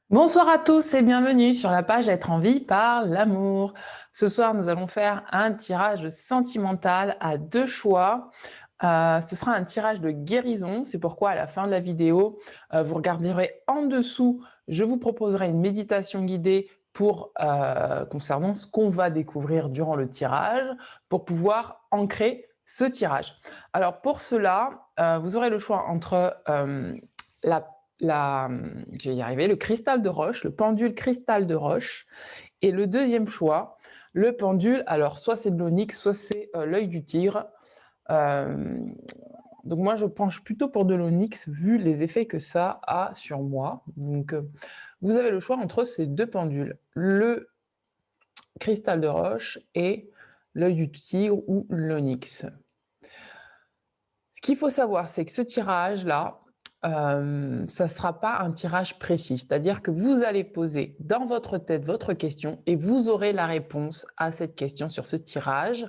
Bonsoir à tous et bienvenue sur la page Être en vie par l'amour. Ce soir, nous allons faire un tirage sentimental à deux choix. Ce sera un tirage de guérison. C'est pourquoi à la fin de la vidéo, vous regarderez en dessous, je vous proposerai une méditation guidée concernant ce qu'on va découvrir durant le tirage pour pouvoir ancrer ce tirage. Alors pour cela, vous aurez le choix entre la je vais y arriver, le cristal de roche, le pendule cristal de roche. Et le deuxième choix, le pendule, alors soit c'est de l'onyx, soit c'est l'œil du tigre. Donc moi, je penche plutôt pour de l'onyx vu les effets que ça a sur moi. Donc vous avez le choix entre ces deux pendules, le cristal de roche et l'œil du tigre ou l'onyx. Ce qu'il faut savoir, c'est que ce tirage-là, ça ne sera pas un tirage précis. C'est-à-dire que vous allez poser dans votre tête votre question et vous aurez la réponse à cette question sur ce tirage.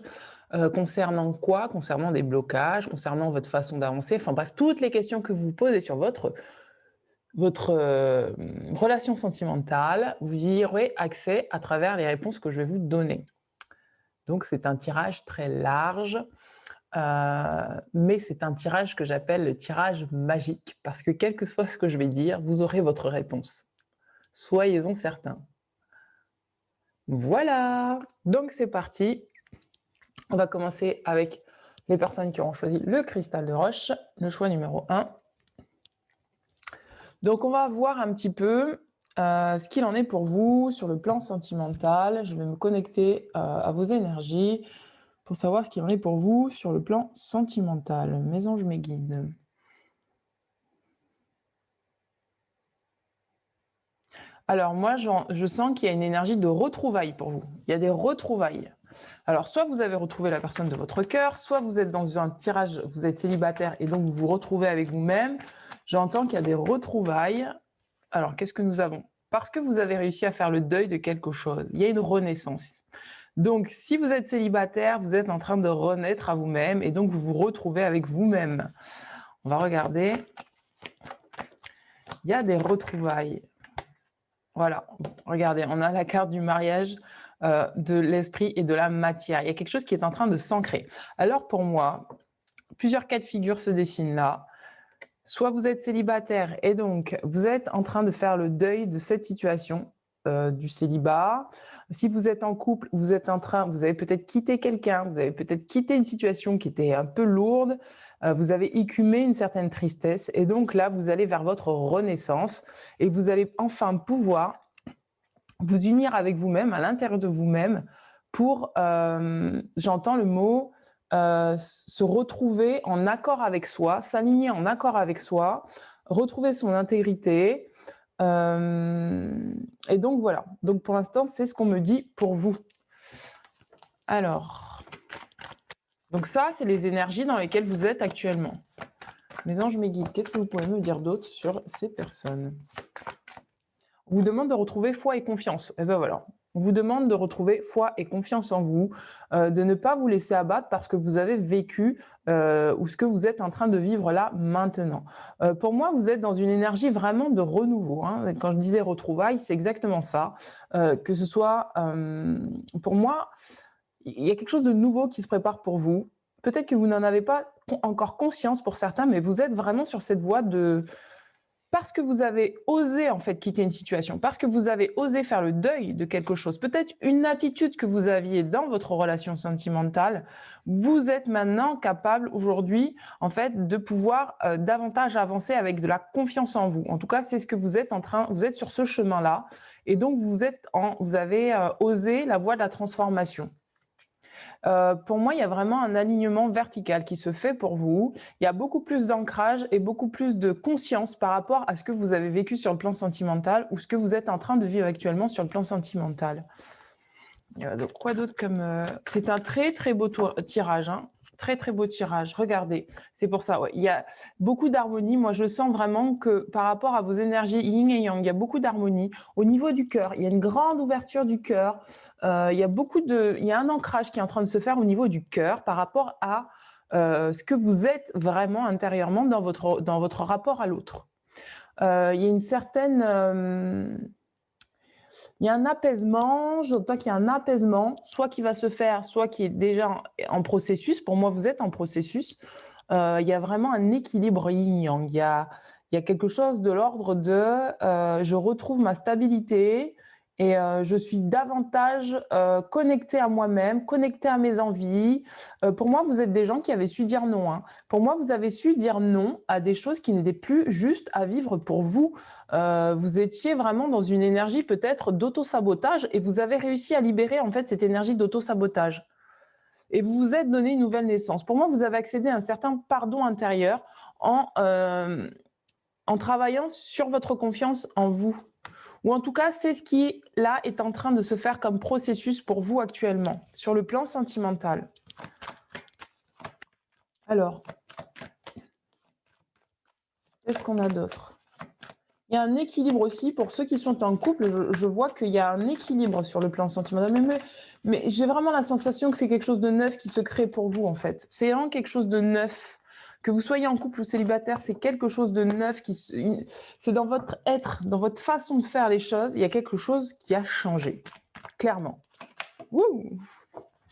Concernant quoi? Concernant des blocages, concernant votre façon d'avancer, enfin bref, toutes les questions que vous posez sur votre relation sentimentale, vous y aurez accès à travers les réponses que je vais vous donner. Donc c'est un tirage très large. Mais c'est un tirage que j'appelle le tirage magique, parce que quel que soit ce que je vais dire, vous aurez votre réponse. Soyez-en certains. Voilà, donc c'est parti. On va commencer avec les personnes qui auront choisi le cristal de roche, le choix numéro 1. Donc on va voir un petit peu ce qu'il en est pour vous sur le plan sentimental. Je vais me connecter à vos énergies pour savoir ce qu'il en est pour vous sur le plan sentimental. Mes anges, mes guides. Alors moi, je sens qu'il y a une énergie de retrouvailles pour vous. Il y a des retrouvailles. Alors soit vous avez retrouvé la personne de votre cœur, soit vous êtes dans un tirage, vous êtes célibataire et donc vous vous retrouvez avec vous-même. J'entends qu'il y a des retrouvailles. Alors qu'est-ce que nous avons? Parce que vous avez réussi à faire le deuil de quelque chose. Il y a une renaissance. Donc si vous êtes célibataire, vous êtes en train de renaître à vous-même et donc vous vous retrouvez avec vous-même. On va regarder. Il y a des retrouvailles. Voilà, regardez, on a la carte du mariage, de l'esprit et de la matière. Il y a quelque chose qui est en train de s'ancrer. Alors pour moi, plusieurs cas de figure se dessinent là. Soit vous êtes célibataire et donc vous êtes en train de faire le deuil de cette situation du célibat. Si vous êtes en couple, vous avez peut-être quitté quelqu'un, vous avez peut-être quitté une situation qui était un peu lourde, vous avez écumé une certaine tristesse et donc là, vous allez vers votre renaissance et vous allez enfin pouvoir vous unir avec vous-même, à l'intérieur de vous-même, pour, j'entends le mot, se retrouver en accord avec soi, s'aligner en accord avec soi, retrouver son intégrité. Et donc voilà. Donc pour l'instant, c'est ce qu'on me dit pour vous. Alors, donc ça, c'est les énergies dans lesquelles vous êtes actuellement. Mes anges, mes guides, qu'est-ce que vous pouvez me dire d'autre sur ces personnes? On vous demande de retrouver foi et confiance. Et ben voilà. On vous demande de retrouver foi et confiance en vous, de ne pas vous laisser abattre parce que vous avez vécu ou ce que vous êtes en train de vivre là maintenant. Pour moi, vous êtes dans une énergie vraiment de renouveau. Hein. Quand je disais retrouvailles, c'est exactement ça. Que ce soit, pour moi, il y a quelque chose de nouveau qui se prépare pour vous. Peut-être que vous n'en avez pas encore conscience pour certains, mais vous êtes vraiment sur cette voie de parce que vous avez osé en fait quitter une situation, parce que vous avez osé faire le deuil de quelque chose, peut-être une attitude que vous aviez dans votre relation sentimentale, vous êtes maintenant capable aujourd'hui en fait de pouvoir davantage avancer avec de la confiance en vous. En tout cas, c'est ce que vous êtes vous êtes sur ce chemin-là et donc vous avez osé la voie de la transformation. Pour moi, il y a vraiment un alignement vertical qui se fait pour vous. Il y a beaucoup plus d'ancrage et beaucoup plus de conscience par rapport à ce que vous avez vécu sur le plan sentimental ou ce que vous êtes en train de vivre actuellement sur le plan sentimental. Donc, quoi d'autre comme... C'est un très, très beau tirage. Hein. Très, très beau tirage. Regardez, c'est pour ça. Ouais. Il y a beaucoup d'harmonie. Moi, je sens vraiment que par rapport à vos énergies yin et yang, il y a beaucoup d'harmonie. Au niveau du cœur, il y a une grande ouverture du cœur. Il y a un ancrage qui est en train de se faire au niveau du cœur par rapport à ce que vous êtes vraiment intérieurement dans votre rapport à l'autre. il y a une certaine, il y a un apaisement, j'entends qu'il y a un apaisement, soit qui va se faire, soit qui est déjà en processus. Pour moi, vous êtes en processus. Il y a vraiment un équilibre yin-yang. Il y a quelque chose de l'ordre de je retrouve ma stabilité et je suis davantage connectée à moi-même, connectée à mes envies. Pour moi, vous êtes des gens qui avaient su dire non, hein. Pour moi, vous avez su dire non à des choses qui n'étaient plus justes à vivre pour vous. Vous étiez vraiment dans une énergie peut-être d'auto-sabotage et vous avez réussi à libérer en fait cette énergie d'auto-sabotage. Et vous vous êtes donné une nouvelle naissance. Pour moi, vous avez accédé à un certain pardon intérieur en travaillant sur votre confiance en vous. Ou en tout cas, c'est ce qui, là, est en train de se faire comme processus pour vous actuellement, sur le plan sentimental. Alors, qu'est-ce qu'on a d'autre? Il y a un équilibre aussi pour ceux qui sont en couple. Je vois qu'il y a un équilibre sur le plan sentimental. Mais j'ai vraiment la sensation que c'est quelque chose de neuf qui se crée pour vous, en fait. C'est vraiment quelque chose de neuf. Que vous soyez en couple ou célibataire, c'est quelque chose de neuf. C'est dans votre être, dans votre façon de faire les choses. Il y a quelque chose qui a changé, clairement. Wouh!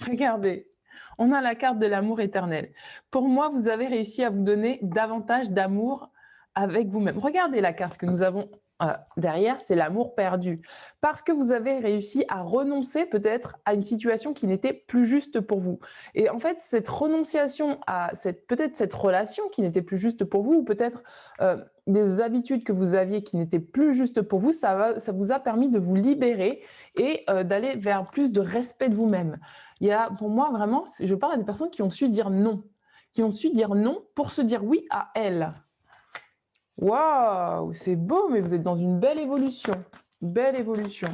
Regardez, on a la carte de l'amour éternel. Pour moi, vous avez réussi à vous donner davantage d'amour avec vous-même. Regardez la carte que nous avons derrière, c'est l'amour perdu. Parce que vous avez réussi à renoncer peut-être à une situation qui n'était plus juste pour vous. Et en fait, cette renonciation à peut-être cette relation qui n'était plus juste pour vous, ou peut-être des habitudes que vous aviez qui n'étaient plus justes pour vous, ça vous a permis de vous libérer et d'aller vers plus de respect de vous-même. Il y a, pour moi, vraiment, je parle à des personnes qui ont su dire non, qui ont su dire non pour se dire oui à elles. Waouh, c'est beau, mais vous êtes dans une belle évolution. Belle évolution.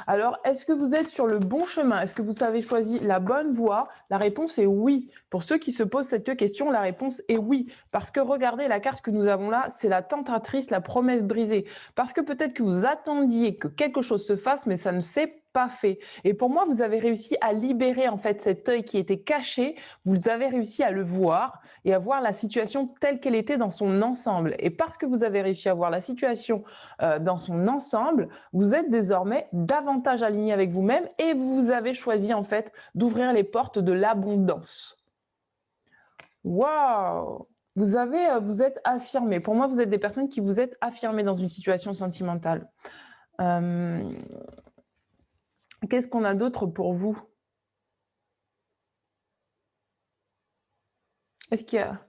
Alors, est-ce que vous êtes sur le bon chemin? Est-ce que vous avez choisi la bonne voie? La réponse est oui. Pour ceux qui se posent cette question, la réponse est oui. Parce que regardez la carte que nous avons là, c'est la tentatrice, la promesse brisée. Parce que peut-être que vous attendiez que quelque chose se fasse, mais ça ne s'est pas fait. Et pour moi, vous avez réussi à libérer en fait cet œil qui était caché. Vous avez réussi à le voir et à voir la situation telle qu'elle était dans son ensemble. Et parce que vous avez réussi à voir la situation dans son ensemble, vous êtes désormais davantage aligné avec vous-même et vous avez choisi en fait d'ouvrir les portes de l'abondance. Waouh! Vous êtes affirmé. Pour moi, vous êtes des personnes qui vous êtes affirmées dans une situation sentimentale. Qu'est-ce qu'on a d'autre pour vous? Est-ce qu'il y a...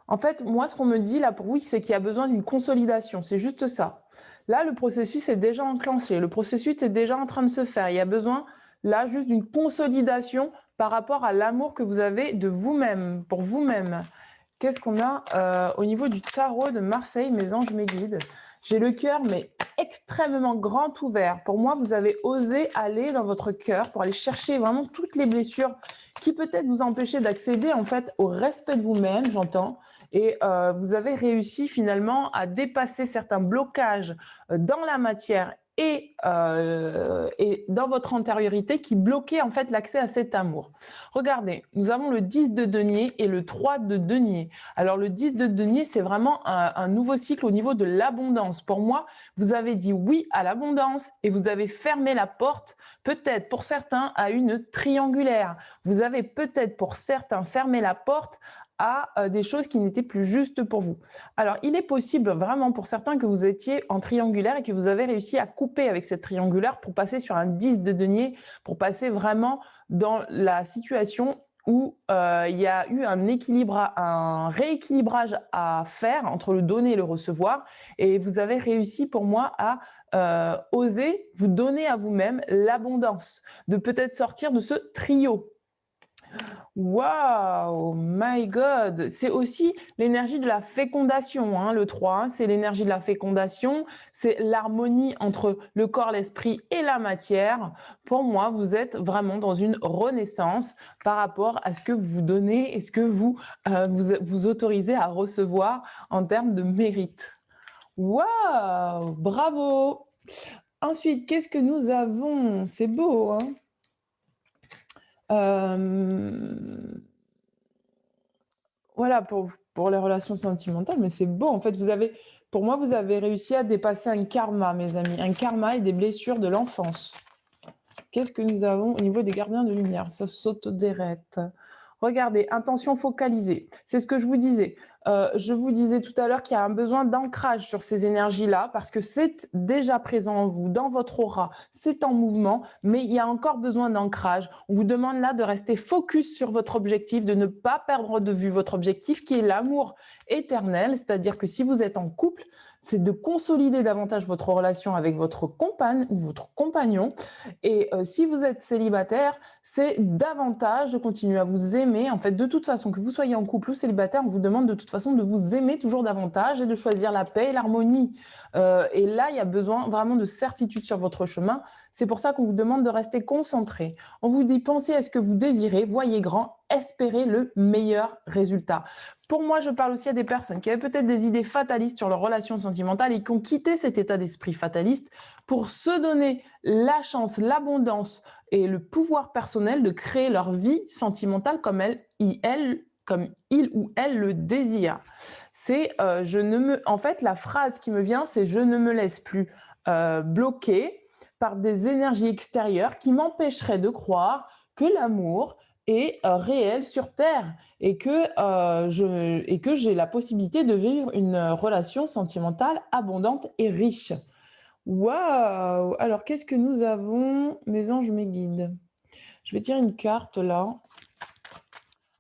En fait, moi, ce qu'on me dit là pour vous, c'est qu'il y a besoin d'une consolidation. C'est juste ça. Là, le processus est déjà enclenché. Le processus est déjà en train de se faire. Il y a besoin, là, juste d'une consolidation par rapport à l'amour que vous avez de vous-même, pour vous-même. Qu'est-ce qu'on a au niveau du tarot de Marseille, mes anges, mes guides? J'ai le cœur, mais extrêmement grand ouvert. Pour moi, vous avez osé aller dans votre cœur pour aller chercher vraiment toutes les blessures qui peut-être vous empêchaient d'accéder en fait au respect de vous-même, j'entends. Et vous avez réussi finalement à dépasser certains blocages dans la matière et dans votre antériorité qui bloquaient en fait l'accès à cet amour. Regardez, nous avons le 10 de denier et le 3 de denier. Alors le 10 de denier, c'est vraiment un nouveau cycle au niveau de l'abondance. Pour moi, vous avez dit oui à l'abondance et vous avez fermé la porte, peut-être pour certains, à une triangulaire. Vous avez peut-être pour certains fermé la porte à des choses qui n'étaient plus justes pour vous. Alors, il est possible vraiment pour certains que vous étiez en triangulaire et que vous avez réussi à couper avec cette triangulaire pour passer sur un 10 de denier, pour passer vraiment dans la situation où il y a eu un rééquilibrage à faire entre le donner et le recevoir. Et vous avez réussi pour moi à oser vous donner à vous-même l'abondance, de peut-être sortir de ce trio. Wow, my God! C'est aussi l'énergie de la fécondation, hein, le 3. Hein, c'est l'énergie de la fécondation, c'est l'harmonie entre le corps, l'esprit et la matière. Pour moi, vous êtes vraiment dans une renaissance par rapport à ce que vous donnez et ce que vous autorisez à recevoir en termes de mérite. Waouh! Bravo! Ensuite, qu'est-ce que nous avons? C'est beau, hein? Voilà, pour les relations sentimentales, mais c'est beau. En fait, vous avez Pour moi, vous avez réussi à dépasser un karma, mes amis. Un karma et des blessures de l'enfance. Qu'est-ce que nous avons au niveau des gardiens de lumière? Ça saute direct. Regardez, intention focalisée. C'est ce que je vous disais. Je vous disais tout à l'heure qu'il y a un besoin d'ancrage sur ces énergies-là parce que c'est déjà présent en vous, dans votre aura, c'est en mouvement, mais il y a encore besoin d'ancrage. On vous demande là de rester focus sur votre objectif, de ne pas perdre de vue votre objectif qui est l'amour éternel, c'est-à-dire que si vous êtes en couple, c'est de consolider davantage votre relation avec votre compagne ou votre compagnon. Et si vous êtes célibataire, c'est davantage de continuer à vous aimer. En fait, de toute façon, que vous soyez en couple ou célibataire, on vous demande de toute façon de vous aimer toujours davantage et de choisir la paix et l'harmonie. Et là, il y a besoin vraiment de certitude sur votre chemin. C'est pour ça qu'on vous demande de rester concentré. On vous dit, pensez à ce que vous désirez, voyez grand, espérez le meilleur résultat. Pour moi, je parle aussi à des personnes qui avaient peut-être des idées fatalistes sur leurs relations sentimentales et qui ont quitté cet état d'esprit fataliste pour se donner la chance, l'abondance et le pouvoir personnel de créer leur vie sentimentale comme comme il ou elle le désire. C'est en fait, la phrase qui me vient, c'est je ne me laisse plus bloquer par des énergies extérieures qui m'empêcheraient de croire que l'amour est réel sur Terre et que j'ai la possibilité de vivre une relation sentimentale abondante et riche. Waouh! Alors, qu'est-ce que nous avons? Mes anges, mes guides. Je vais tirer une carte là.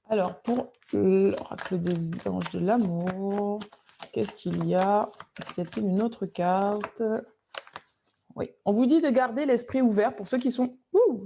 Alors, pour l'oracle des anges de l'amour, qu'est-ce qu'il y a? Est-ce qu'il y a-t-il une autre carte? Oui, on vous dit de garder l'esprit ouvert pour ceux qui sont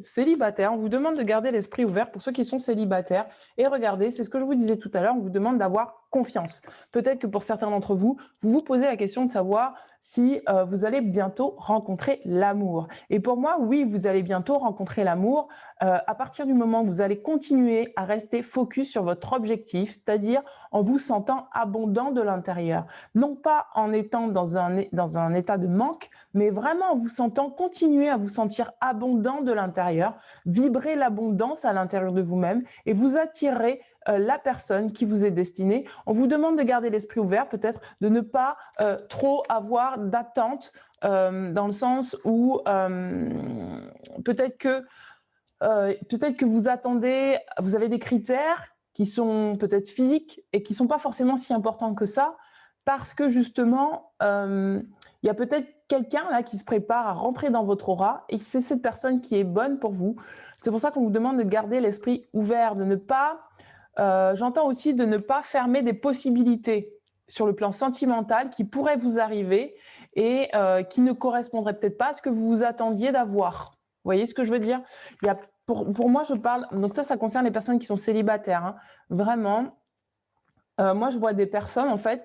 célibataires. On vous demande de garder l'esprit ouvert pour ceux qui sont célibataires. Et regardez, c'est ce que je vous disais tout à l'heure, on vous demande d'avoir confiance. Peut-être que pour certains d'entre vous, vous vous posez la question de savoir si vous allez bientôt rencontrer l'amour. Et pour moi, oui, vous allez bientôt rencontrer l'amour à partir du moment où vous allez continuer à rester focus sur votre objectif, c'est-à-dire en vous sentant abondant de l'intérieur. Non pas en étant dans un état de manque, mais vraiment en vous sentant continuer à vous sentir abondant de l'intérieur, vibrer l'abondance à l'intérieur de vous-même et vous attirez la personne qui vous est destinée. On vous demande de garder l'esprit ouvert, peut-être de ne pas trop avoir d'attente dans le sens où peut-être que vous attendez, vous avez des critères qui sont peut-être physiques et qui ne sont pas forcément si importants que ça, parce que justement, il y a peut-être quelqu'un là qui se prépare à rentrer dans votre aura et c'est cette personne qui est bonne pour vous. C'est pour ça qu'on vous demande de garder l'esprit ouvert, de ne pas, j'entends aussi de ne pas fermer des possibilités sur le plan sentimental qui pourraient vous arriver et qui ne correspondraient peut-être pas à ce que vous vous attendiez d'avoir. Vous voyez ce que je veux dire? Il y a, pour moi, je parle, donc ça concerne les personnes qui sont célibataires, hein. Vraiment, moi, je vois des personnes en fait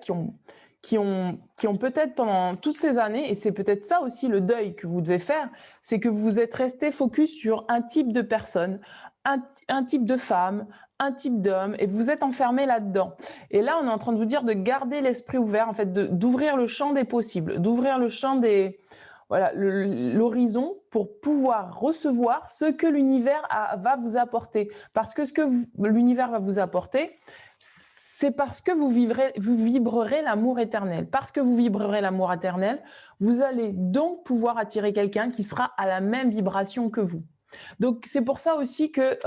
qui ont peut-être pendant toutes ces années, et c'est peut-être ça aussi le deuil que vous devez faire, c'est que vous êtes resté focus sur un type de personne, un type de femme, un type d'homme, et vous êtes enfermé là-dedans. Et là, on est en train de vous dire de garder l'esprit ouvert, en fait, d'ouvrir le champ des possibles, d'ouvrir le champ des, voilà, l'horizon pour pouvoir recevoir ce que l'univers va vous apporter. Parce que ce que l'univers va vous apporter, c'est parce que vous vibrerez l'amour éternel. Parce que vous vibrerez l'amour éternel, vous allez donc pouvoir attirer quelqu'un qui sera à la même vibration que vous. Donc, c'est pour ça aussi que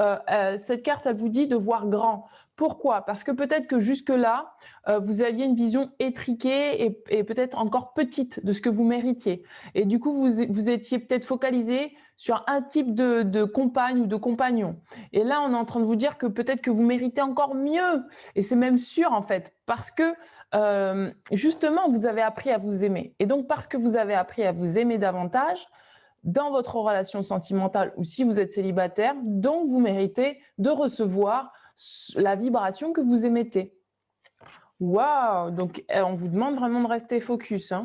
cette carte, elle vous dit de voir grand. Pourquoi? Parce que peut-être que jusque-là, vous aviez une vision étriquée et peut-être encore petite de ce que vous méritiez. Et du coup, vous étiez peut-être focalisé sur un type de compagne ou de compagnon. Et là, on est en train de vous dire que peut-être que vous méritez encore mieux. Et c'est même sûr, en fait, parce que justement, vous avez appris à vous aimer. Et donc, parce que vous avez appris à vous aimer davantage, dans votre relation sentimentale ou si vous êtes célibataire, donc vous méritez de recevoir la vibration que vous émettez. Waouh! Donc, on vous demande vraiment de rester focus, hein.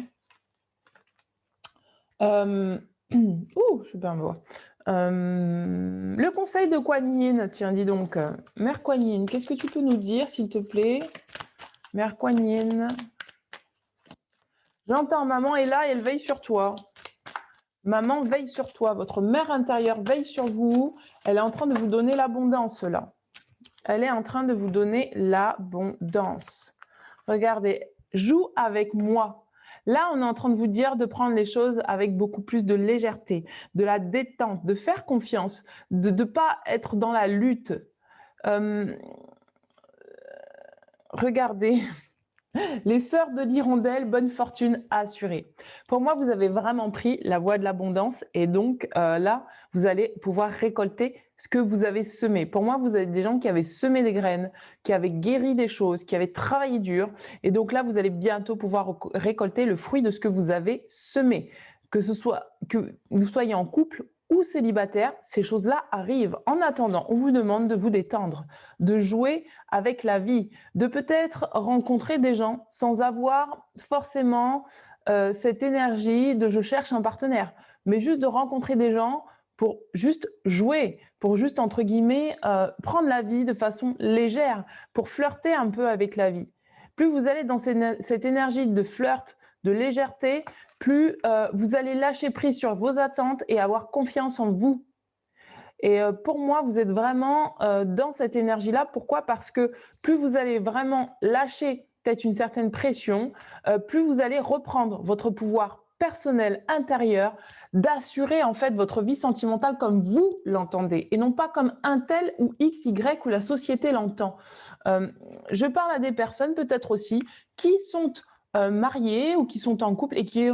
Ouh, je suis bien beau. Le conseil de Kuan Yin, tiens, dis donc. Mère Kuan Yin, qu'est-ce que tu peux nous dire, s'il te plaît? Mère Kuan Yin. J'entends, maman est là et elle veille sur toi. Maman veille sur toi, votre mère intérieure veille sur vous. Elle est en train de vous donner l'abondance là. Elle est en train de vous donner l'abondance. Regardez, joue avec moi. Là, on est en train de vous dire de prendre les choses avec beaucoup plus de légèreté, de la détente, de faire confiance, de ne pas être dans la lutte. Regardez, les sœurs de l'hirondelle, bonne fortune assurée. Pour moi, vous avez vraiment pris la voie de l'abondance et donc là, vous allez pouvoir récolter ce que vous avez semé. Pour moi, vous êtes des gens qui avaient semé des graines, qui avaient guéri des choses, qui avaient travaillé dur. Et donc là, vous allez bientôt pouvoir récolter le fruit de ce que vous avez semé. Que ce soit que vous soyez en couple ou célibataire, ces choses-là arrivent. En attendant, on vous demande de vous détendre, de jouer avec la vie, de peut-être rencontrer des gens sans avoir forcément cette énergie de je cherche un partenaire, mais juste de rencontrer des gens pour juste jouer, pour juste entre guillemets prendre la vie de façon légère, pour flirter un peu avec la vie. Plus vous allez dans cette énergie de flirt, de légèreté, plus vous allez lâcher prise sur vos attentes et avoir confiance en vous. Et pour moi, vous êtes vraiment dans cette énergie-là. Pourquoi? Parce que plus vous allez vraiment lâcher peut-être une certaine pression, plus vous allez reprendre votre pouvoir personnel intérieur d'assurer en fait votre vie sentimentale comme vous l'entendez et non pas comme un tel ou X, Y ou la société l'entend. Je parle à des personnes peut-être aussi qui sont mariées ou qui sont en couple et qui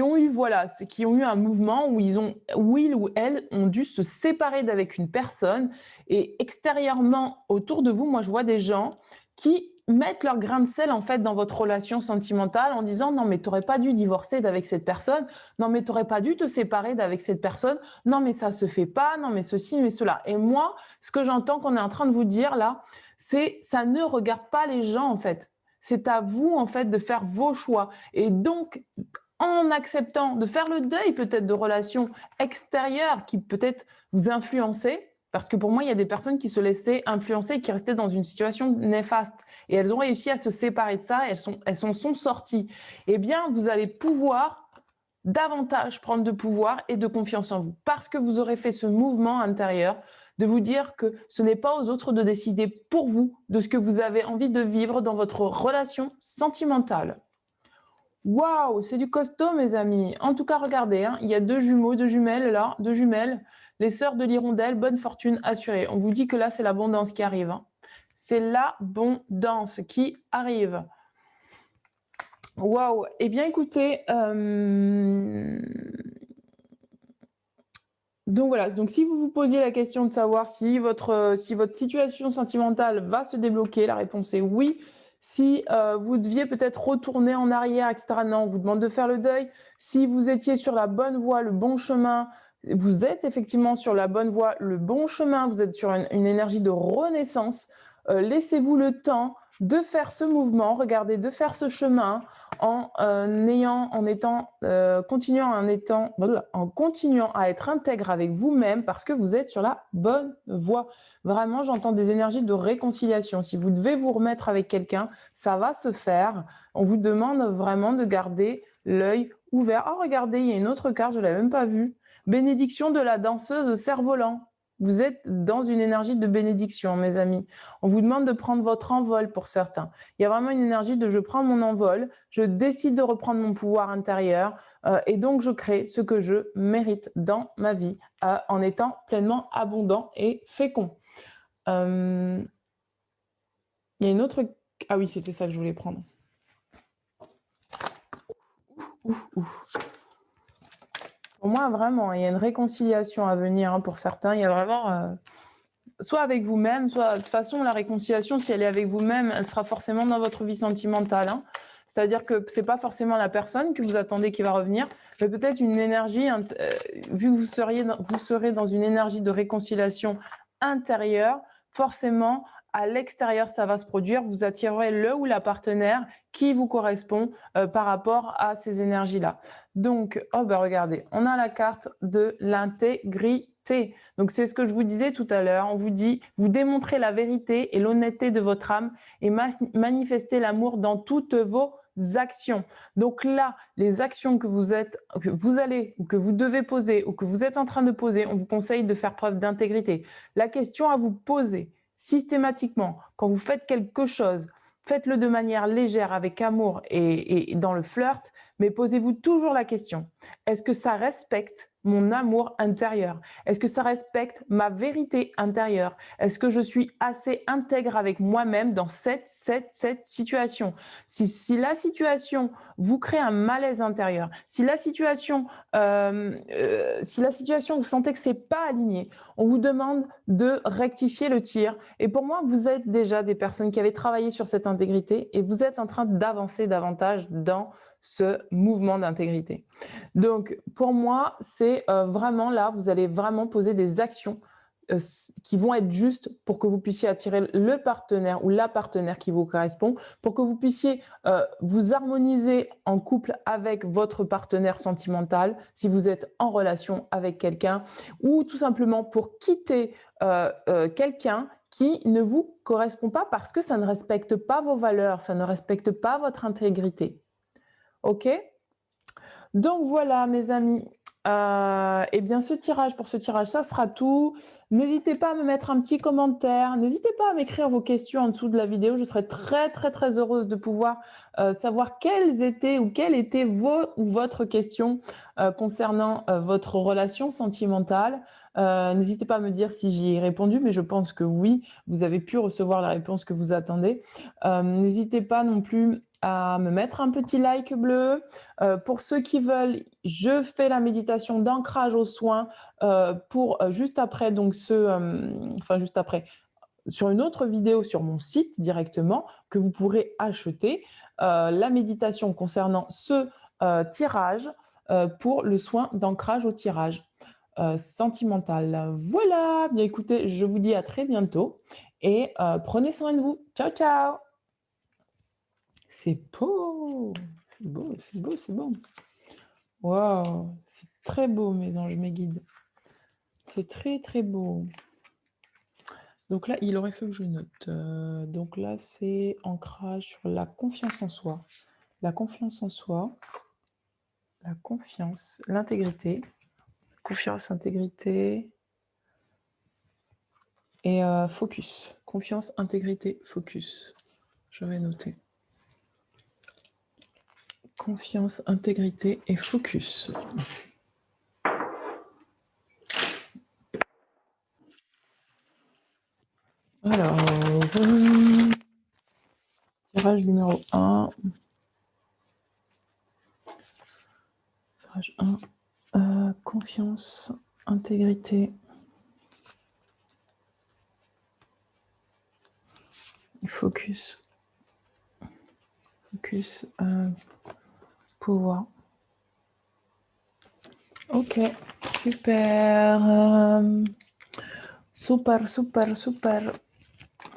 ont eu voilà, qui ont eu un mouvement où ils ou elles ont dû se séparer d'avec une personne et extérieurement autour de vous, moi je vois des gens qui mettent leur grain de sel en fait dans votre relation sentimentale en disant non mais t'aurais pas dû divorcer d'avec cette personne, non mais t'aurais pas dû te séparer d'avec cette personne, non mais ça se fait pas, non mais ceci mais cela. Et moi, ce que j'entends qu'on est en train de vous dire là, c'est ça ne regarde pas les gens en fait. C'est à vous en fait de faire vos choix. Et donc en acceptant de faire le deuil peut-être de relations extérieures qui peut-être vous influençaient, parce que pour moi, il y a des personnes qui se laissaient influencer et qui restaient dans une situation néfaste. Et elles ont réussi à se séparer de ça, et elles sont sorties. Eh bien, vous allez pouvoir davantage prendre de pouvoir et de confiance en vous, parce que vous aurez fait ce mouvement intérieur de vous dire que ce n'est pas aux autres de décider pour vous de ce que vous avez envie de vivre dans votre relation sentimentale. Waouh, c'est du costaud, mes amis. En tout cas, regardez, hein, il y a deux jumeaux, deux jumelles là, deux jumelles. Les sœurs de l'hirondelle, bonne fortune assurée. On vous dit que là, c'est l'abondance qui arrive. Hein. C'est l'abondance qui arrive. Waouh. Eh bien, écoutez, donc voilà. Donc, si vous vous posiez la question de savoir si votre situation sentimentale va se débloquer, la réponse est oui. Si vous deviez peut-être retourner en arrière, etc., non, on vous demande de faire le deuil. Si vous étiez sur la bonne voie, le bon chemin, vous êtes effectivement sur la bonne voie, le bon chemin, vous êtes sur une énergie de renaissance. Laissez-vous le temps de faire ce mouvement, regardez, de faire ce chemin en continuant à être intègre avec vous-même parce que vous êtes sur la bonne voie. Vraiment, j'entends des énergies de réconciliation. Si vous devez vous remettre avec quelqu'un, ça va se faire. On vous demande vraiment de garder l'œil ouvert. Oh, regardez, il y a une autre carte, je ne l'avais même pas vue. Bénédiction de la danseuse au cerf-volant. Vous êtes dans une énergie de bénédiction, mes amis. On vous demande de prendre votre envol pour certains. Il y a vraiment une énergie de je prends mon envol, je décide de reprendre mon pouvoir intérieur et donc je crée ce que je mérite dans ma vie en étant pleinement abondant et fécond. Il y a une autre... Ah oui, c'était ça que je voulais prendre. Pour moi, vraiment, il y a une réconciliation à venir hein, pour certains. Il y a vraiment... soit avec vous-même, soit de toute façon, la réconciliation, si elle est avec vous-même, elle sera forcément dans votre vie sentimentale. Hein. C'est-à-dire que ce n'est pas forcément la personne que vous attendez qui va revenir, mais peut-être une énergie, vu que vous serez dans une énergie de réconciliation intérieure, forcément, à l'extérieur, ça va se produire. Vous attirerez le ou la partenaire qui vous correspond par rapport à ces énergies-là. Donc, regardez, on a la carte de l'intégrité. Donc, c'est ce que je vous disais tout à l'heure. On vous dit, vous démontrez la vérité et l'honnêteté de votre âme et manifestez l'amour dans toutes vos actions. Donc là, les actions que vous allez ou que vous devez poser ou que vous êtes en train de poser, on vous conseille de faire preuve d'intégrité. La question à vous poser systématiquement, quand vous faites quelque chose, faites-le de manière légère, avec amour et dans le flirt, Mais posez-vous toujours la question, est-ce que ça respecte mon amour intérieur? Est-ce que ça respecte ma vérité intérieure? Est-ce que je suis assez intègre avec moi-même dans cette situation? Si la situation vous crée un malaise intérieur, si la situation, vous sentez que c'est pas aligné, on vous demande de rectifier le tir. Et pour moi, vous êtes déjà des personnes qui avaient travaillé sur cette intégrité et vous êtes en train d'avancer davantage dans ce mouvement d'intégrité. Donc, pour moi, c'est vraiment là, vous allez vraiment poser des actions qui vont être justes pour que vous puissiez attirer le partenaire ou la partenaire qui vous correspond, pour que vous puissiez vous harmoniser en couple avec votre partenaire sentimental, si vous êtes en relation avec quelqu'un, ou tout simplement pour quitter quelqu'un qui ne vous correspond pas parce que ça ne respecte pas vos valeurs, ça ne respecte pas votre intégrité. OK? Donc voilà, mes amis. Eh bien, pour ce tirage, ça sera tout. N'hésitez pas à me mettre un petit commentaire. N'hésitez pas à m'écrire vos questions en dessous de la vidéo. Je serais très, très, très heureuse de pouvoir savoir quelles étaient ou quelles étaient vos ou votre question concernant votre relation sentimentale. N'hésitez pas à me dire si j'y ai répondu, mais je pense que oui, vous avez pu recevoir la réponse que vous attendez. N'hésitez pas non plus à me mettre un petit like bleu. Pour ceux qui veulent, je fais la méditation d'ancrage aux soins pour juste après, donc juste après, sur une autre vidéo sur mon site directement que vous pourrez acheter la méditation concernant ce tirage pour le soin d'ancrage au tirage sentimental. Voilà, bien écoutez, je vous dis à très bientôt et prenez soin de vous. Ciao, ciao. C'est beau, c'est beau, c'est beau, c'est beau. Waouh, c'est très beau, mes anges, mes guides. C'est très, très beau. Donc là, il aurait fallu que je note. Donc là, c'est ancrage sur la confiance en soi. La confiance en soi, la confiance, l'intégrité. Confiance, intégrité et focus. Confiance, intégrité, focus. Je vais noter. Confiance, intégrité et focus. Alors, tirage numéro 1. Tirage 1. Confiance, intégrité et focus. Focus, pouvoir. Ok, super. Super, super, super.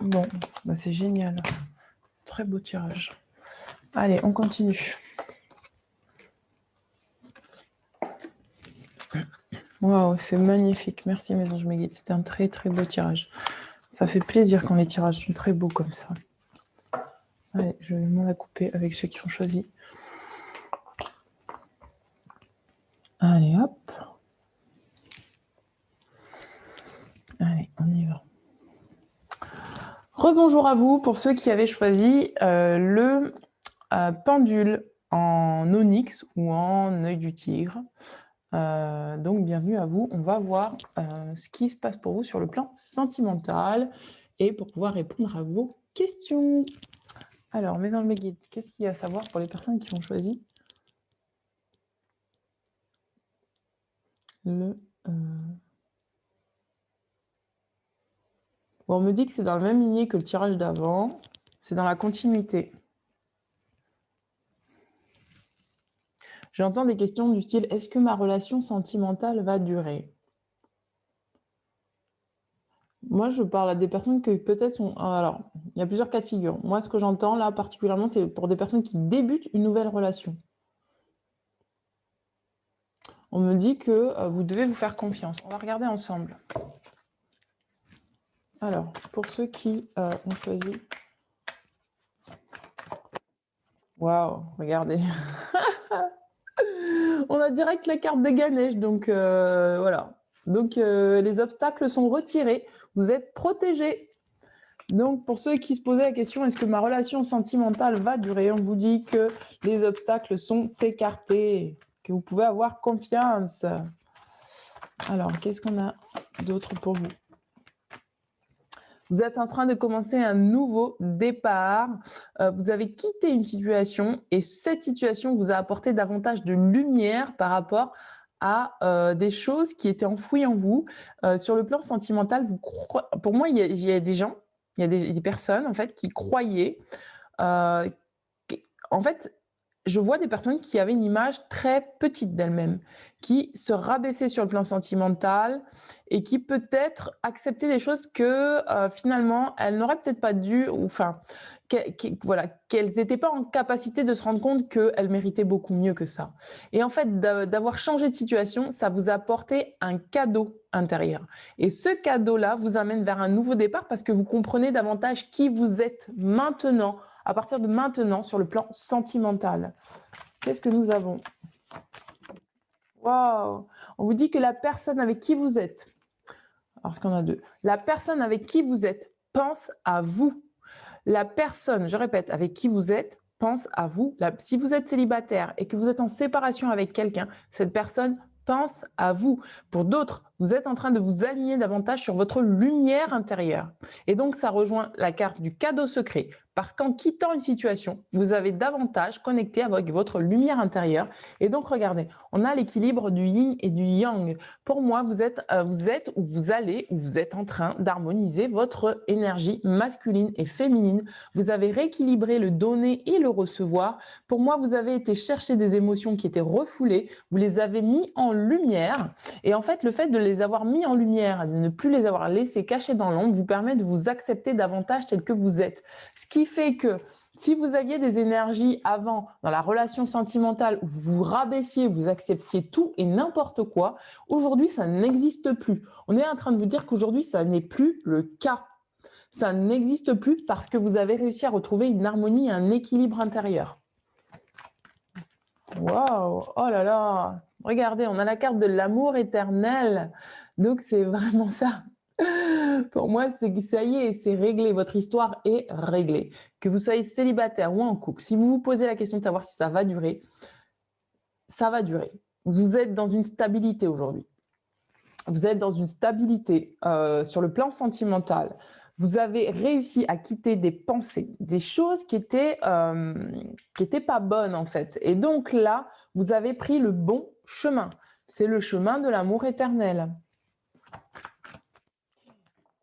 Bon, bah c'est génial. Très beau tirage. Allez, on continue. Waouh, c'est magnifique. Merci mes anges, mes guides. C'était un très très beau tirage. Ça fait plaisir quand les tirages sont très beaux comme ça. Allez, je vais m'en la couper avec ceux qui ont choisi. Allez, hop. Allez, on y va. Rebonjour à vous pour ceux qui avaient choisi le pendule en onyx ou en œil du tigre. Donc, bienvenue à vous. On va voir ce qui se passe pour vous sur le plan sentimental et pour pouvoir répondre à vos questions. Alors, mes anges, mes guides, qu'est-ce qu'il y a à savoir pour les personnes qui ont choisi le... Bon, on me dit que c'est dans le même lignée que le tirage d'avant. C'est dans la continuité. J'entends des questions du style « Est-ce que ma relation sentimentale va durer ?» Moi, je parle à des personnes que peut-être sont... Alors, il y a plusieurs cas de figure. Moi, ce que j'entends là particulièrement, c'est pour des personnes qui débutent une nouvelle relation. On me dit que vous devez vous faire confiance. On va regarder ensemble. Alors, pour ceux qui ont choisi... Waouh, regardez. On a direct la carte de Ganesh, donc voilà. Donc, les obstacles sont retirés. Vous êtes protégés. Donc, pour ceux qui se posaient la question, est-ce que ma relation sentimentale va durer? On vous dit que les obstacles sont écartés, que vous pouvez avoir confiance. Alors, qu'est-ce qu'on a d'autre pour vous? Vous êtes en train de commencer un nouveau départ. Vous avez quitté une situation et cette situation vous a apporté davantage de lumière par rapport à des choses qui étaient enfouies en vous. Sur le plan sentimental, pour moi, il y a des gens, il y a des personnes en fait qui croyaient. euh, en fait, je vois des personnes qui avaient une image très petite d'elles-mêmes, qui se rabaissaient sur le plan sentimental et qui peut-être acceptaient des choses que finalement elles n'auraient peut-être pas dû, ou enfin, voilà, qu'elles n'étaient pas en capacité de se rendre compte qu'elles méritaient beaucoup mieux que ça. Et en fait, d'avoir changé de situation, ça vous a apporté un cadeau intérieur. Et ce cadeau-là vous amène vers un nouveau départ parce que vous comprenez davantage qui vous êtes maintenant, à partir de maintenant, sur le plan sentimental. Qu'est-ce que nous avons? Waouh! On vous dit que la personne avec qui vous êtes, parce qu'on a deux, la personne avec qui vous êtes pense à vous. La personne, je répète, avec qui vous êtes pense à vous. Si vous êtes célibataire et que vous êtes en séparation avec quelqu'un, cette personne pense à vous. Pour d'autres, vous êtes en train de vous aligner davantage sur votre lumière intérieure. Et donc, ça rejoint la carte du cadeau secret. Parce qu'en quittant une situation, vous avez davantage connecté avec votre lumière intérieure. Et donc, regardez, on a l'équilibre du yin et du yang. Pour moi, vous êtes ou vous allez ou vous êtes en train d'harmoniser votre énergie masculine et féminine. Vous avez rééquilibré le donner et le recevoir. Pour moi, vous avez été chercher des émotions qui étaient refoulées. Vous les avez mis en lumière. Et en fait, le fait de les avoir mis en lumière, de ne plus les avoir laissés cachés dans l'ombre, vous permet de vous accepter davantage tel que vous êtes. Ce qui fait que si vous aviez des énergies avant dans la relation sentimentale où vous vous rabaissiez, vous acceptiez tout et n'importe quoi, aujourd'hui ça n'existe plus. On est en train de vous dire qu'aujourd'hui ça n'est plus le cas. Ça n'existe plus parce que vous avez réussi à retrouver une harmonie et un équilibre intérieur. Waouh! Oh là là! Regardez, on a la carte de l'amour éternel. Donc c'est vraiment ça. Pour moi, c'est que ça y est, c'est réglé. Votre histoire est réglée. Que vous soyez célibataire ou en couple, si vous vous posez la question de savoir si ça va durer, ça va durer. Vous êtes dans une stabilité aujourd'hui. Vous êtes dans une stabilité sur le plan sentimental. Vous avez réussi à quitter des pensées, des choses qui étaient pas bonnes en fait. Et donc là, vous avez pris le bon chemin. C'est le chemin de l'amour éternel.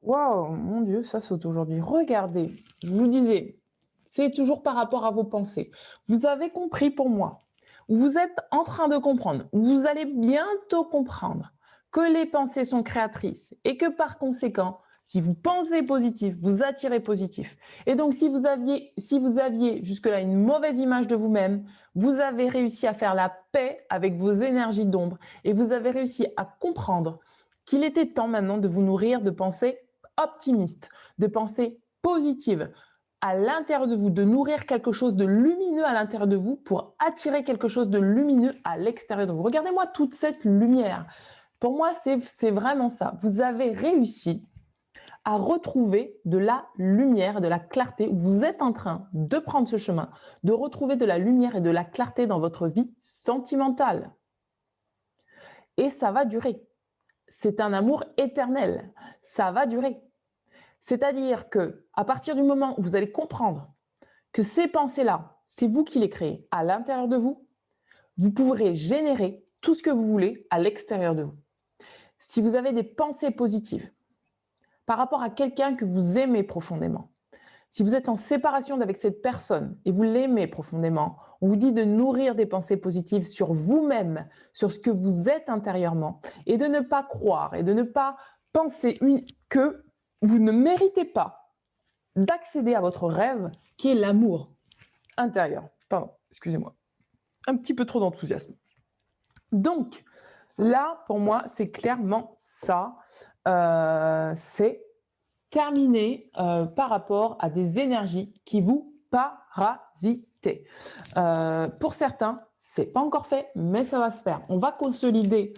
Waouh, mon Dieu, ça saute aujourd'hui. Regardez, je vous disais, c'est toujours par rapport à vos pensées. Vous avez compris pour moi, vous êtes en train de comprendre, vous allez bientôt comprendre que les pensées sont créatrices et que par conséquent, si vous pensez positif, vous attirez positif. Et donc, si vous aviez jusque-là une mauvaise image de vous-même, vous avez réussi à faire la paix avec vos énergies d'ombre et vous avez réussi à comprendre qu'il était temps maintenant de vous nourrir de pensées optimiste, de pensée positive à l'intérieur de vous, de nourrir quelque chose de lumineux à l'intérieur de vous pour attirer quelque chose de lumineux à l'extérieur de vous. Regardez-moi toute cette lumière. Pour moi, c'est vraiment ça. Vous avez réussi à retrouver de la lumière, de la clarté. Vous êtes en train de prendre ce chemin, de retrouver de la lumière et de la clarté dans votre vie sentimentale. Et ça va durer. C'est un amour éternel. Ça va durer. C'est-à-dire que à partir du moment où vous allez comprendre que ces pensées-là, c'est vous qui les créez à l'intérieur de vous, vous pourrez générer tout ce que vous voulez à l'extérieur de vous. Si vous avez des pensées positives par rapport à quelqu'un que vous aimez profondément, si vous êtes en séparation avec cette personne et vous l'aimez profondément, on vous dit de nourrir des pensées positives sur vous-même, sur ce que vous êtes intérieurement et de ne pas croire et de ne pas penser que vous ne méritez pas d'accéder à votre rêve qui est l'amour intérieur. Pardon, excusez-moi. Un petit peu trop d'enthousiasme. Donc, là, pour moi, c'est clairement ça. C'est terminé par rapport à des énergies qui vous parasitaient. Pour certains, c'est pas encore fait, mais ça va se faire. On va consolider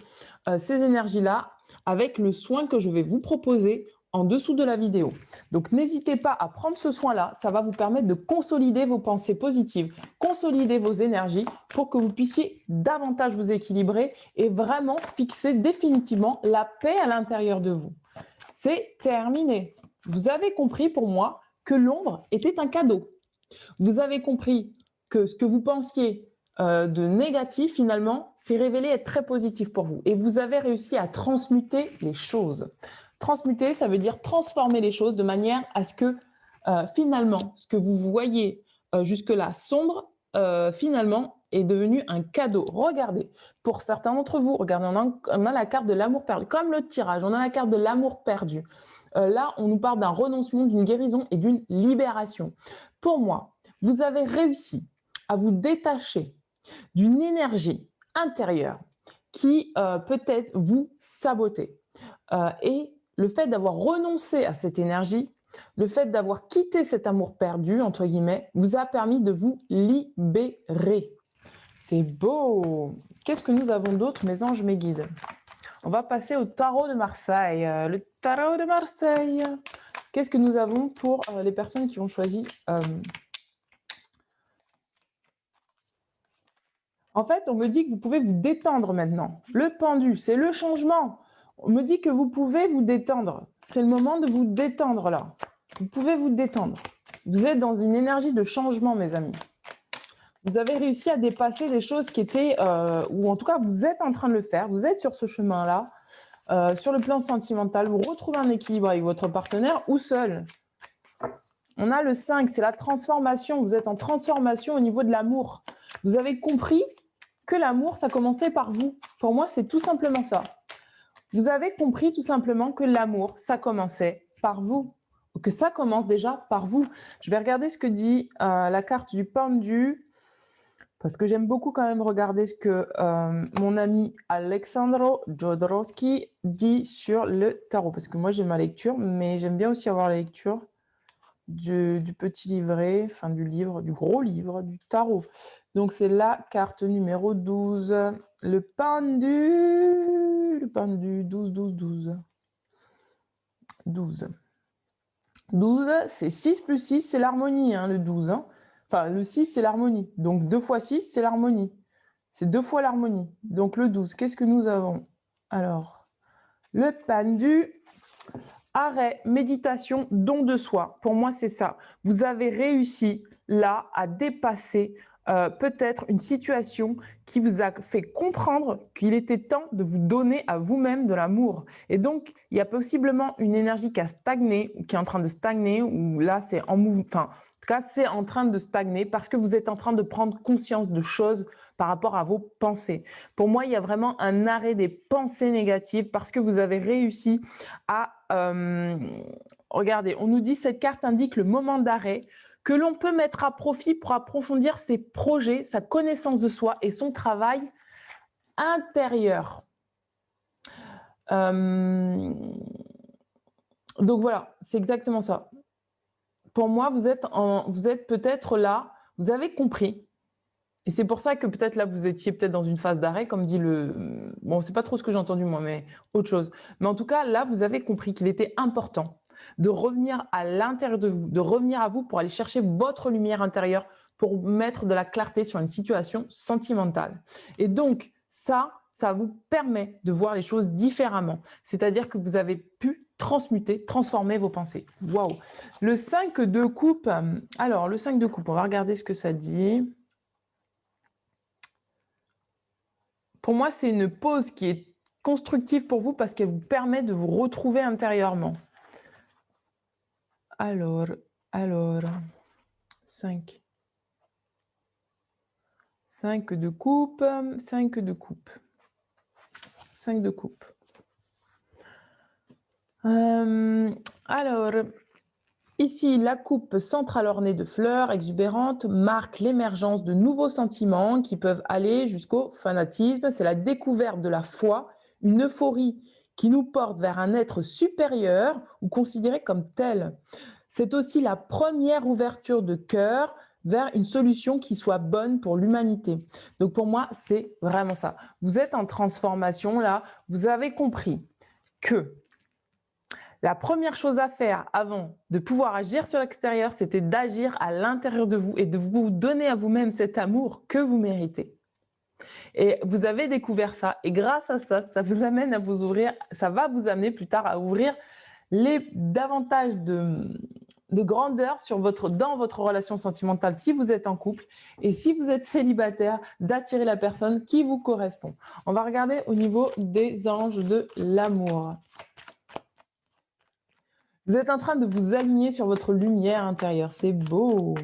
ces énergies-là avec le soin que je vais vous proposer en dessous de la vidéo. Donc, n'hésitez pas à prendre ce soin-là. Ça va vous permettre de consolider vos pensées positives, consolider vos énergies pour que vous puissiez davantage vous équilibrer et vraiment fixer définitivement la paix à l'intérieur de vous. C'est terminé. Vous avez compris pour moi que l'ombre était un cadeau. Vous avez compris que ce que vous pensiez de négatif, finalement, s'est révélé être très positif pour vous. Et vous avez réussi à transmuter les choses. Transmuter, ça veut dire transformer les choses de manière à ce que, finalement, ce que vous voyez jusque-là sombre, finalement, est devenu un cadeau. Regardez, pour certains d'entre vous, regardez, on a la carte de l'amour perdu. Comme le tirage, on a la carte de l'amour perdu. Là, on nous parle d'un renoncement, d'une guérison et d'une libération. Pour moi, vous avez réussi à vous détacher d'une énergie intérieure qui peut-être vous sabotait. Et le fait d'avoir renoncé à cette énergie, le fait d'avoir quitté cet amour perdu, entre guillemets, vous a permis de vous libérer. C'est beau. Qu'est-ce que nous avons d'autre, mes anges, mes guides? On va passer au tarot de Marseille. Le tarot de Marseille. Qu'est-ce que nous avons pour les personnes qui ont choisi En fait, on me dit que vous pouvez vous détendre maintenant. Le pendu, c'est le changement. On me dit que vous pouvez vous détendre. C'est le moment de vous détendre là. Vous pouvez vous détendre. Vous êtes dans une énergie de changement, mes amis. Vous avez réussi à dépasser des choses qui étaient, ou en tout cas, vous êtes en train de le faire. Vous êtes sur ce chemin-là. Sur le plan sentimental, vous retrouvez un équilibre avec votre partenaire ou seul. On a le 5, c'est la transformation. Vous êtes en transformation au niveau de l'amour. Vous avez compris que l'amour, ça commençait par vous. Pour moi, c'est tout simplement ça. Vous avez compris tout simplement que l'amour, ça commençait par vous. Que ça commence déjà par vous. Je vais regarder ce que dit la carte du pendu, parce que j'aime beaucoup quand même regarder ce que mon ami Alexandro Jodorowsky dit sur le tarot. Parce que moi, j'ai ma lecture, mais j'aime bien aussi avoir la lecture du petit livret, enfin du livre, du gros livre, du tarot. Donc, c'est la carte numéro 12. Le pendu, 12, 12, 12. 12. 12, c'est 6 plus 6, c'est l'harmonie, hein, le 12. Hein. Enfin, le 6, c'est l'harmonie. Donc, 2 fois 6, c'est l'harmonie. C'est 2 fois l'harmonie. Donc, le 12, qu'est-ce que nous avons? Alors, le pendu, arrêt, méditation, don de soi. Pour moi, c'est ça. Vous avez réussi, là, à dépasser peut-être une situation qui vous a fait comprendre qu'il était temps de vous donner à vous-même de l'amour. Et donc, il y a possiblement une énergie qui a stagné, qui est en train de stagner, ou là, c'est en mouvement, enfin, en tout cas, c'est en train de stagner parce que vous êtes en train de prendre conscience de choses par rapport à vos pensées. Pour moi, il y a vraiment un arrêt des pensées négatives parce que vous avez réussi à... regardez, on nous dit, cette carte indique le moment d'arrêt que l'on peut mettre à profit pour approfondir ses projets, sa connaissance de soi et son travail intérieur. Donc voilà, c'est exactement ça. Pour moi, vous êtes peut-être là, vous avez compris. Et c'est pour ça que peut-être là, vous étiez peut-être dans une phase d'arrêt, comme dit le... Bon, c'est pas trop ce que j'ai entendu moi, mais autre chose. Mais en tout cas, là, vous avez compris qu'il était important de revenir à l'intérieur de vous, de revenir à vous pour aller chercher votre lumière intérieure, pour mettre de la clarté sur une situation sentimentale. Et donc, ça vous permet de voir les choses différemment. C'est-à-dire que vous avez pu transmuter, transformer vos pensées. Waouh! Le 5 de coupe. Alors, le 5 de coupe, on va regarder ce que ça dit. Pour moi, c'est une pause qui est constructive pour vous parce qu'elle vous permet de vous retrouver intérieurement. Alors, 5. 5 de coupe, 5 de coupe. 5 de coupe. Alors, ici, la coupe centrale ornée de fleurs exubérantes marque l'émergence de nouveaux sentiments qui peuvent aller jusqu'au fanatisme. C'est la découverte de la foi, une euphorie qui nous porte vers un être supérieur ou considéré comme tel. C'est aussi la première ouverture de cœur vers une solution qui soit bonne pour l'humanité. Donc pour moi, c'est vraiment ça. Vous êtes en transformation là, vous avez compris que La première chose à faire avant de pouvoir agir sur l'extérieur, c'était d'agir à l'intérieur de vous et de vous donner à vous-même cet amour que vous méritez. Et vous avez découvert ça et grâce à ça, ça vous amène à vous ouvrir, ça va vous amener plus tard à ouvrir davantage de grandeur dans votre relation sentimentale si vous êtes en couple et si vous êtes célibataire, d'attirer la personne qui vous correspond. On va regarder au niveau des anges de l'amour. Vous êtes en train de vous aligner sur votre lumière intérieure, c'est beau.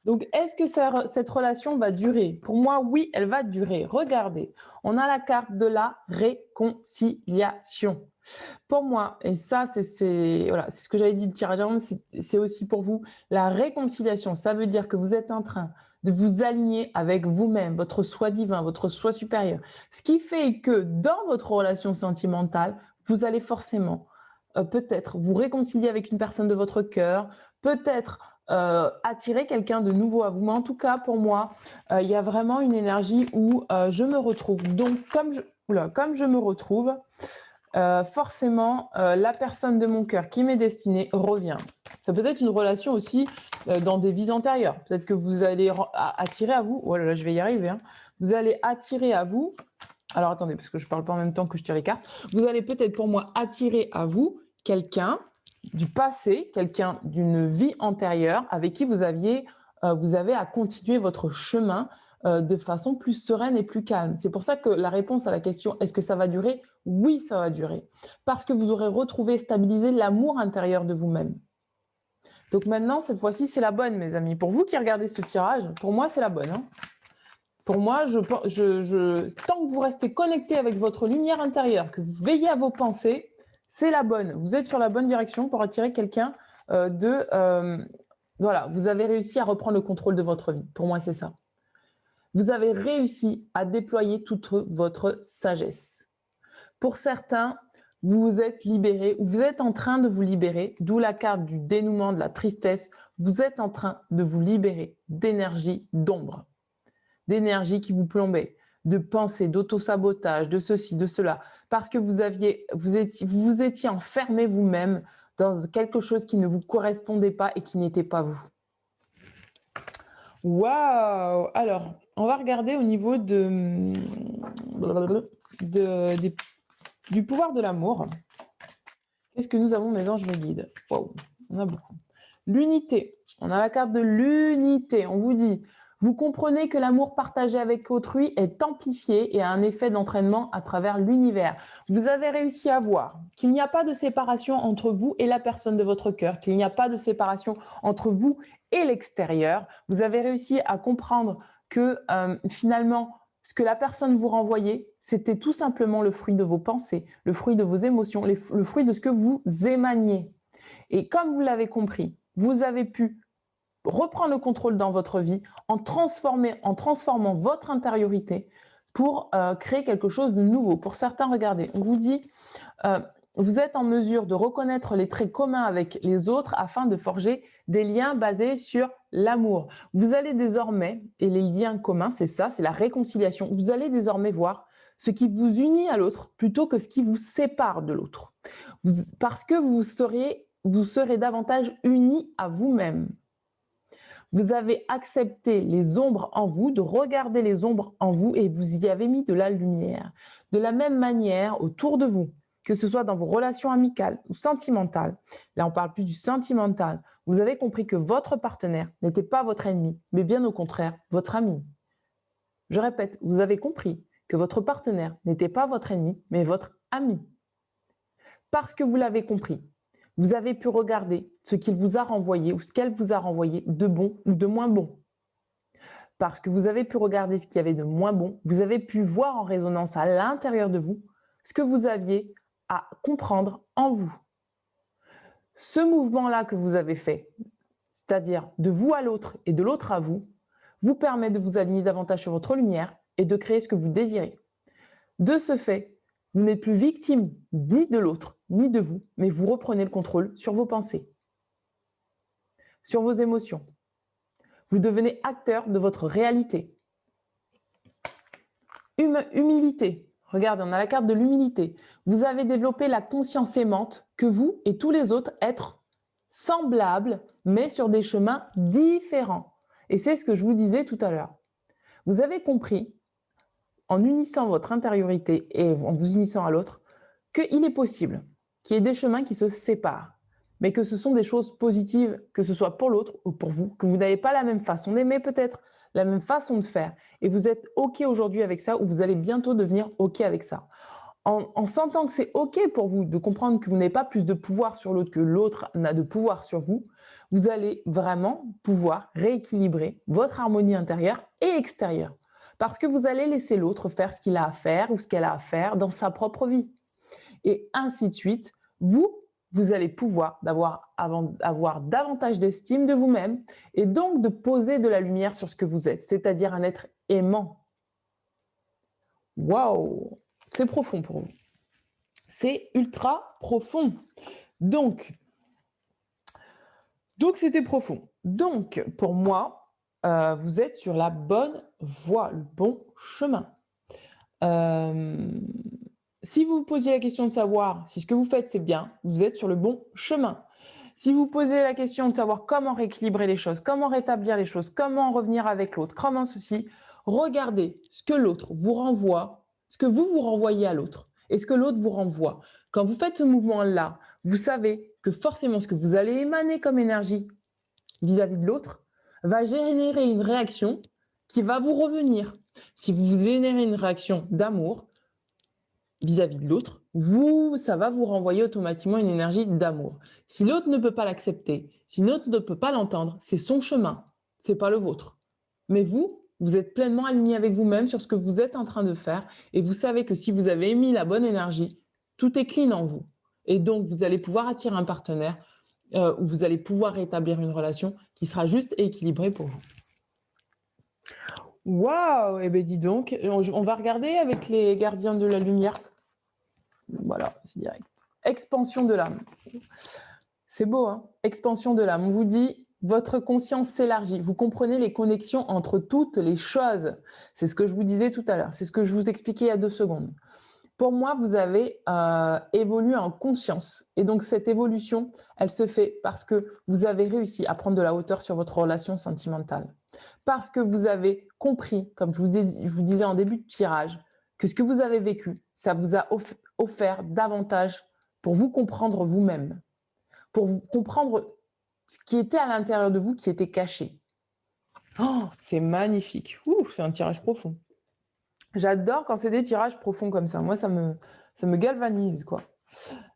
Donc, est-ce que cette relation va durer? Pour moi, oui, elle va durer. Regardez, on a la carte de la réconciliation. Pour moi, et ça, voilà, c'est ce que j'avais dit, le tirage avant, c'est aussi pour vous, la réconciliation. Ça veut dire que vous êtes en train de vous aligner avec vous-même, votre soi divin, votre soi supérieur. Ce qui fait que dans votre relation sentimentale, vous allez forcément peut-être vous réconcilier avec une personne de votre cœur, peut-être attirer quelqu'un de nouveau à vous. Mais en tout cas, pour moi, il y a vraiment une énergie où je me retrouve. Donc, comme je me retrouve, forcément, la personne de mon cœur qui m'est destinée revient. Ça peut être une relation aussi dans des vies antérieures. Peut-être que vous allez attirer à vous, oh là là, je vais y arriver, hein. Vous allez attirer à vous, alors attendez, parce que je ne parle pas en même temps que je tire les cartes, vous allez peut-être pour moi attirer à vous quelqu'un du passé, quelqu'un d'une vie antérieure avec qui vous avez à continuer votre chemin de façon plus sereine et plus calme. C'est pour ça que la réponse à la question « est-ce que ça va durer ?» Oui, ça va durer. Parce que vous aurez retrouvé, stabilisé l'amour intérieur de vous-même. Donc maintenant, cette fois-ci, c'est la bonne, mes amis. Pour vous qui regardez ce tirage, pour moi, c'est la bonne. Hein. Pour moi, tant que vous restez connecté avec votre lumière intérieure, que vous veillez à vos pensées, c'est la bonne. Vous êtes sur la bonne direction pour attirer quelqu'un voilà, vous avez réussi à reprendre le contrôle de votre vie. Pour moi, c'est ça. Vous avez réussi à déployer toute votre sagesse. Pour certains, vous vous êtes libéré ou vous êtes en train de vous libérer, d'où la carte du dénouement, de la tristesse. Vous êtes en train de vous libérer d'énergie d'ombre, d'énergie qui vous plombait, de pensées, d'auto-sabotage, de ceci, de cela, parce que vous étiez enfermé vous-même dans quelque chose qui ne vous correspondait pas et qui n'était pas vous. Waouh! Alors, on va regarder au niveau du pouvoir de l'amour. Qu'est-ce que nous avons, mes anges, mes guides? Waouh, on a beaucoup. L'unité. On a la carte de l'unité. On vous dit, vous comprenez que l'amour partagé avec autrui est amplifié et a un effet d'entraînement à travers l'univers. Vous avez réussi à voir qu'il n'y a pas de séparation entre vous et la personne de votre cœur, qu'il n'y a pas de séparation entre vous et l'extérieur. Vous avez réussi à comprendre que finalement, ce que la personne vous renvoyait, c'était tout simplement le fruit de vos pensées, le fruit de vos émotions, le fruit de ce que vous émaniez. Et comme vous l'avez compris, vous avez pu reprendre le contrôle dans votre vie en transformant votre intériorité pour créer quelque chose de nouveau. Pour certains, regardez, on vous dit, vous êtes en mesure de reconnaître les traits communs avec les autres afin de forger des liens basés sur l'amour. Vous allez désormais, et les liens communs, c'est ça, c'est la réconciliation, vous allez désormais voir ce qui vous unit à l'autre plutôt que ce qui vous sépare de l'autre. Parce que vous serez davantage unis à vous-même. Vous avez accepté les ombres en vous, de regarder les ombres en vous et vous y avez mis de la lumière. De la même manière, autour de vous, que ce soit dans vos relations amicales ou sentimentales, là on parle plus du sentimental, vous avez compris que votre partenaire n'était pas votre ennemi, mais bien au contraire, votre ami. Je répète, vous avez compris que votre partenaire n'était pas votre ennemi, mais votre ami. Parce que vous l'avez compris, vous avez pu regarder ce qu'il vous a renvoyé ou ce qu'elle vous a renvoyé de bon ou de moins bon. Parce que vous avez pu regarder ce qu'il y avait de moins bon, vous avez pu voir en résonance à l'intérieur de vous ce que vous aviez à comprendre en vous. Ce mouvement-là que vous avez fait, c'est-à-dire de vous à l'autre et de l'autre à vous, vous permet de vous aligner davantage sur votre lumière et de créer ce que vous désirez. De ce fait, vous n'êtes plus victime ni de l'autre, ni de vous, mais vous reprenez le contrôle sur vos pensées, sur vos émotions. Vous devenez acteur de votre réalité. Humilité. Regardez, on a la carte de l'humilité. Vous avez développé la conscience aimante que vous et tous les autres êtres semblables, mais sur des chemins différents. Et c'est ce que je vous disais tout à l'heure. Vous avez compris, en unissant votre intériorité et en vous unissant à l'autre, qu'il est possible qu'il y ait des chemins qui se séparent, mais que ce sont des choses positives, que ce soit pour l'autre ou pour vous, que vous n'avez pas la même façon d'aimer peut-être, la même façon de faire, et vous êtes OK aujourd'hui avec ça, ou vous allez bientôt devenir OK avec ça. En sentant que c'est OK pour vous de comprendre que vous n'avez pas plus de pouvoir sur l'autre que l'autre n'a de pouvoir sur vous, vous allez vraiment pouvoir rééquilibrer votre harmonie intérieure et extérieure. Parce que vous allez laisser l'autre faire ce qu'il a à faire ou ce qu'elle a à faire dans sa propre vie. Et ainsi de suite, vous allez pouvoir avoir davantage d'estime de vous-même et donc de poser de la lumière sur ce que vous êtes, c'est-à-dire un être aimant. Waouh! C'est profond pour vous. C'est ultra profond. Donc c'était profond. Donc, pour moi, vous êtes sur la bonne voie, le bon chemin. Si vous vous posiez la question de savoir si ce que vous faites c'est bien, vous êtes sur le bon chemin. Si vous posez la question de savoir comment rééquilibrer les choses, comment rétablir les choses, comment revenir avec l'autre, comment ceci, regardez ce que l'autre vous renvoie, ce que vous renvoyez à l'autre et ce que l'autre vous renvoie. Quand vous faites ce mouvement-là, vous savez que forcément ce que vous allez émaner comme énergie vis-à-vis de l'autre va générer une réaction qui va vous revenir. Si vous générez une réaction d'amour vis-à-vis de l'autre, ça va vous renvoyer automatiquement une énergie d'amour. Si l'autre ne peut pas l'accepter, si l'autre ne peut pas l'entendre, c'est son chemin, c'est pas le vôtre. Mais vous êtes pleinement aligné avec vous-même sur ce que vous êtes en train de faire et vous savez que si vous avez émis la bonne énergie, tout est clean en vous. Et donc, vous allez pouvoir attirer un partenaire où vous allez pouvoir rétablir une relation qui sera juste et équilibrée pour vous. Waouh! Eh bien, dis donc, on va regarder avec les gardiens de la lumière. Voilà, c'est direct. Expansion de l'âme. C'est beau, hein? Expansion de l'âme. On vous dit, votre conscience s'élargit. Vous comprenez les connexions entre toutes les choses. C'est ce que je vous disais tout à l'heure. C'est ce que je vous expliquais il y a 2 secondes. Pour moi, vous avez évolué en conscience. Et donc, cette évolution, elle se fait parce que vous avez réussi à prendre de la hauteur sur votre relation sentimentale. Parce que vous avez compris, comme je vous disais en début de tirage, que ce que vous avez vécu, ça vous a offert davantage pour vous comprendre vous-même, pour vous comprendre ce qui était à l'intérieur de vous, qui était caché. Oh, c'est magnifique. C'est un tirage profond. J'adore quand c'est des tirages profonds comme ça. Moi, ça me galvanise, quoi.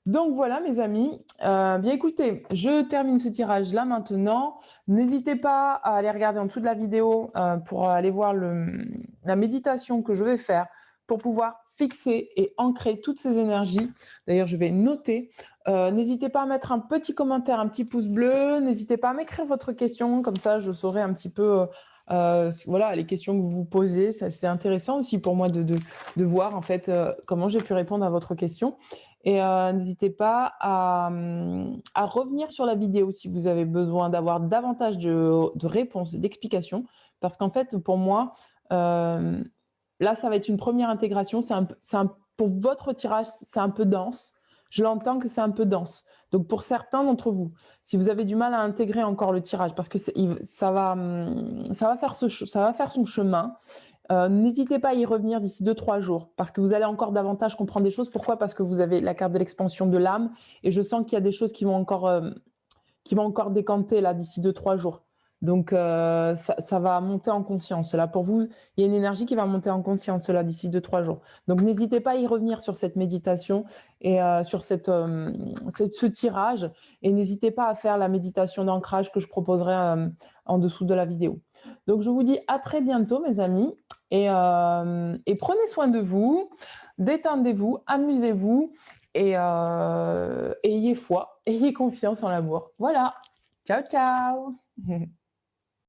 Donc voilà, mes amis. Bien écoutez, je termine ce tirage là maintenant. N'hésitez pas à aller regarder en dessous de la vidéo pour aller voir la méditation que je vais faire pour pouvoir fixer et ancrer toutes ces énergies. D'ailleurs, je vais noter. N'hésitez pas à mettre un petit commentaire, un petit pouce bleu. N'hésitez pas à m'écrire votre question. Comme ça, je saurai un petit peu voilà, les questions que vous vous posez. C'est intéressant aussi pour moi de voir en fait comment j'ai pu répondre à votre question. Et n'hésitez pas à revenir sur la vidéo si vous avez besoin d'avoir davantage de réponses, d'explications. Parce qu'en fait, pour moi, là, ça va être une première intégration. Pour votre tirage, c'est un peu dense. Je l'entends que c'est un peu dense. Donc, pour certains d'entre vous, si vous avez du mal à intégrer encore le tirage, parce que ça va faire son chemin, n'hésitez pas à y revenir d'ici 2-3 jours, parce que vous allez encore davantage comprendre des choses. Pourquoi? Parce que vous avez la carte de l'expansion de l'âme, et je sens qu'il y a des choses qui vont encore décanter là d'ici 2-3 jours. Donc, ça va monter en conscience. Là, pour vous, il y a une énergie qui va monter en conscience là d'ici 2-3 jours. Donc, n'hésitez pas à y revenir sur cette méditation et sur ce tirage. Et n'hésitez pas à faire la méditation d'ancrage que je proposerai en dessous de la vidéo. Donc, je vous dis à très bientôt, mes amis. Et prenez soin de vous, détendez-vous, amusez-vous et ayez foi, ayez confiance en l'amour. Voilà. Ciao, ciao.